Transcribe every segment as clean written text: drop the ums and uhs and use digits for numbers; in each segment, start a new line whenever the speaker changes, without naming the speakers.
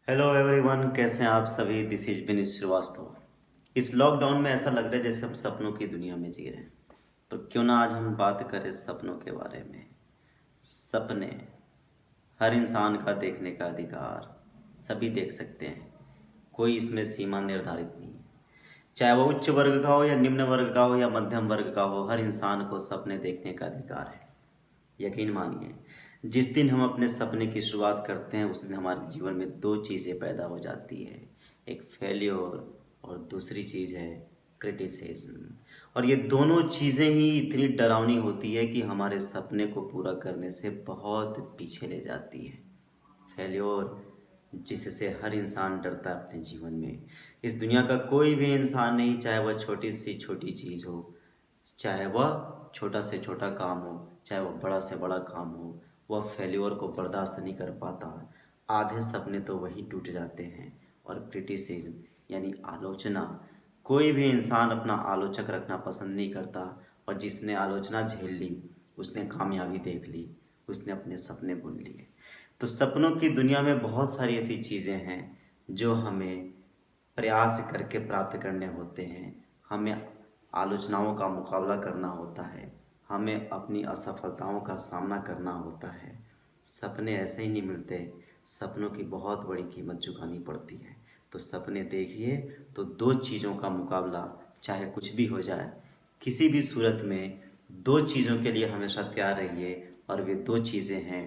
Hello everyone, कैसे हैं आप सभी। This is Vineet Srivastava. इस लॉकडाउन में ऐसा लग रहा है जैसे हम सपनों की दुनिया में जी रहे हैं। तो क्यों ना आज हम बात करें सपनों के बारे में। सपने हर इंसान का देखने का अधिकार, सभी देख सकते हैं। कोई इसमें सीमा निर्धारित नहीं है। चाहे वो उच्च वर्ग का हो या निम्न वर्ग का हो या मध्यम वर्ग का हो, हर इंसान को सपने देखने का अधिकार है। यकीन मानिए, जिस दिन हम अपने सपने की शुरुआत करते हैं उस दिन हमारे जीवन में दो चीज़ें पैदा हो जाती है। एक फेल्योर और दूसरी चीज़ है क्रिटिसिज्म। और ये दोनों चीज़ें ही इतनी डरावनी होती है कि हमारे सपने को पूरा करने से बहुत पीछे ले जाती है। फेल्योर जिससे हर इंसान डरता है अपने जीवन में। इस दुनिया का कोई भी इंसान नहीं, चाहे वह छोटी सी छोटी चीज़ हो, चाहे वह छोटा से छोटा काम हो, चाहे वह बड़ा से बड़ा काम हो, वह फेल्योर को बर्दाश्त नहीं कर पाता। आधे सपने तो वही टूट जाते हैं। और क्रिटिसिज्म यानी आलोचना, कोई भी इंसान अपना आलोचक रखना पसंद नहीं करता। और जिसने आलोचना झेल ली उसने कामयाबी देख ली, उसने अपने सपने बुन लिए। तो सपनों की दुनिया में बहुत सारी ऐसी चीज़ें हैं जो हमें प्रयास करके प्राप्त करने होते हैं। हमें आलोचनाओं का मुकाबला करना होता है, हमें अपनी असफलताओं का सामना करना होता है। सपने ऐसे ही नहीं मिलते, सपनों की बहुत बड़ी कीमत चुकानी पड़ती है। तो सपने देखिए तो दो चीज़ों का मुकाबला, चाहे कुछ भी हो जाए, किसी भी सूरत में दो चीज़ों के लिए हमेशा तैयार रहिए। और वे दो चीज़ें हैं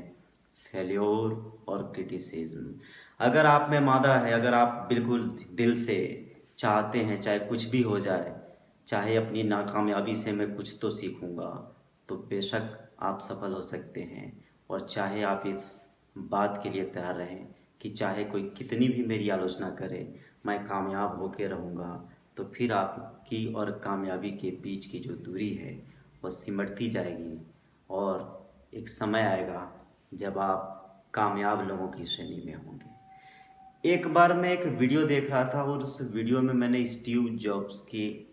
फेल्योर और क्रिटिसिज्म। अगर आप में मादा है, अगर आप बिल्कुल दिल से चाहते हैं चाहे कुछ भी हो जाए, चाहे अपनी नाकामयाबी से मैं कुछ तो सीखूंगा, तो बेशक आप सफल हो सकते हैं। और चाहे आप इस बात के लिए तैयार रहें कि चाहे कोई कितनी भी मेरी आलोचना करे, मैं कामयाब होके रहूँगा। तो फिर आपकी और कामयाबी के बीच की जो दूरी है वह सिमटती जाएगी। और एक समय आएगा जब आप कामयाब लोगों की श्रेणी में होंगे। एक बार मैं एक वीडियो देख रहा था और उस वीडियो में मैंने स्टीव जॉब्स की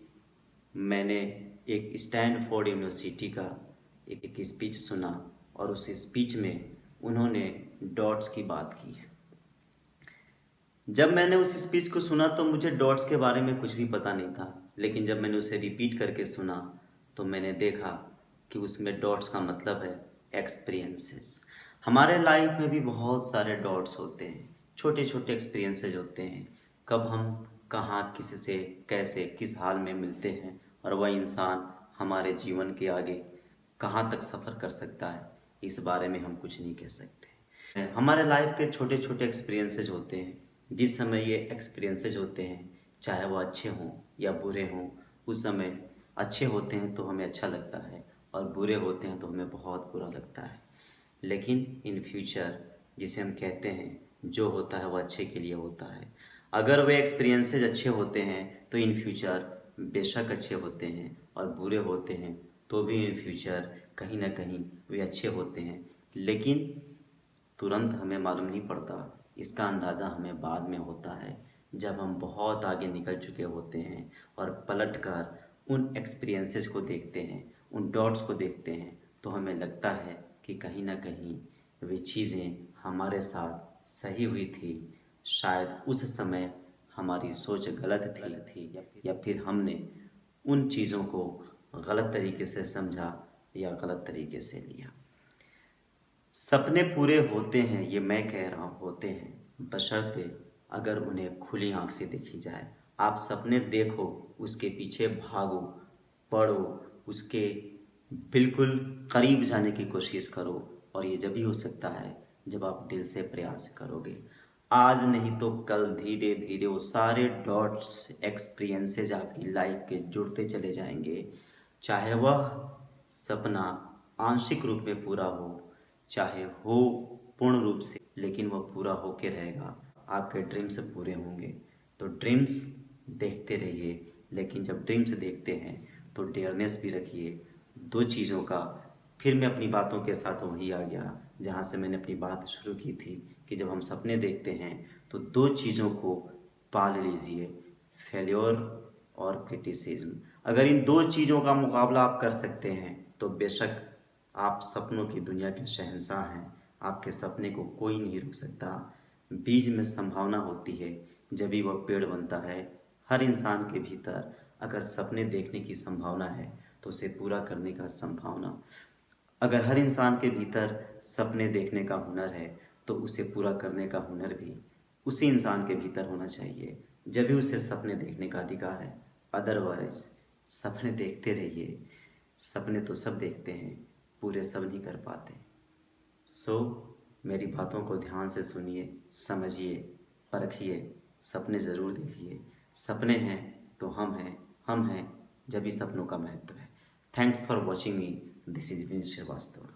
मैंने एक स्टैनफोर्ड यूनिवर्सिटी का एक स्पीच सुना। और उस स्पीच में उन्होंने डॉट्स की बात की है। जब मैंने उस स्पीच को सुना तो मुझे डॉट्स के बारे में कुछ भी पता नहीं था, लेकिन जब मैंने उसे रिपीट करके सुना तो मैंने देखा कि उसमें डॉट्स का मतलब है एक्सपीरियंसेस। हमारे लाइफ में भी बहुत सारे डॉट्स होते हैं, छोटे छोटे एक्सपीरियंसेस होते हैं। कब हम कहाँ किसी से कैसे किस हाल में मिलते हैं और वह इंसान हमारे जीवन के आगे कहाँ तक सफ़र कर सकता है, इस बारे में हम कुछ नहीं कह सकते। हमारे लाइफ के छोटे छोटे एक्सपीरियंसेस होते हैं। जिस समय ये एक्सपीरियंसेस होते हैं, चाहे वो अच्छे हों या बुरे हों, उस समय अच्छे होते हैं तो हमें अच्छा लगता है और बुरे होते हैं तो हमें बहुत बुरा लगता है। लेकिन इन फ्यूचर जिसे हम कहते हैं, जो होता है वो अच्छे के लिए होता है। अगर वे एक्सपीरियंसेस अच्छे होते हैं तो इन फ्यूचर बेशक अच्छे होते हैं, और बुरे होते हैं तो भी इन फ्यूचर कहीं ना कहीं वे अच्छे होते हैं। लेकिन तुरंत हमें मालूम नहीं पड़ता, इसका अंदाज़ा हमें बाद में होता है जब हम बहुत आगे निकल चुके होते हैं और पलट कर उन एक्सपीरियंसेस को देखते हैं, उन डॉट्स को देखते हैं, तो हमें लगता है कि कहीं ना कहीं वे चीज़ें हमारे साथ सही हुई थी। शायद उस समय हमारी सोच गलत थी या फिर हमने उन चीज़ों को गलत तरीके से समझा या गलत तरीके से लिया। सपने पूरे होते हैं, ये मैं कह रहा हूँ, होते हैं, बशर्ते अगर उन्हें खुली आंख से देखी जाए। आप सपने देखो, उसके पीछे भागो, पढ़ो, उसके बिल्कुल करीब जाने की कोशिश करो। और ये जब भी हो सकता है जब आप दिल से प्रयास करोगे। आज नहीं तो कल धीरे धीरे वो सारे डॉट्स एक्सपीरियंसेस आपकी लाइफ के जुड़ते चले जाएंगे। चाहे वह सपना आंशिक रूप में पूरा हो, चाहे हो पूर्ण रूप से, लेकिन वह पूरा होके रहेगा। आपके ड्रीम्स पूरे होंगे। तो ड्रीम्स देखते रहिए, लेकिन जब ड्रीम्स देखते हैं तो डेयरनेस भी रखिए। दो चीज़ों का, फिर मैं अपनी बातों के साथ वही आ गया जहाँ से मैंने अपनी बात शुरू की थी कि जब हम सपने देखते हैं तो दो चीज़ों को पाल लीजिए, फेल्योर और क्रिटिसिज्म। अगर इन दो चीज़ों का मुकाबला आप कर सकते हैं तो बेशक आप सपनों की दुनिया के शहंशाह हैं। आपके सपने को कोई नहीं रोक सकता। बीज में संभावना होती है, जब भी वह पेड़ बनता है। हर इंसान के भीतर अगर सपने देखने की संभावना है तो उसे पूरा करने का संभावना, अगर हर इंसान के भीतर सपने देखने का हुनर है तो उसे पूरा करने का हुनर भी उसी इंसान के भीतर होना चाहिए, जब भी उसे सपने देखने का अधिकार है। अदरवाइज सपने देखते रहिए, सपने तो सब देखते हैं, पूरे सब नहीं कर पाते। सो मेरी बातों को ध्यान से सुनिए, समझिए, परखिए, सपने ज़रूर देखिए। सपने हैं तो हम हैं जब भी सपनों का महत्व है। Thanks for watching me. This is Vineet Srivastava.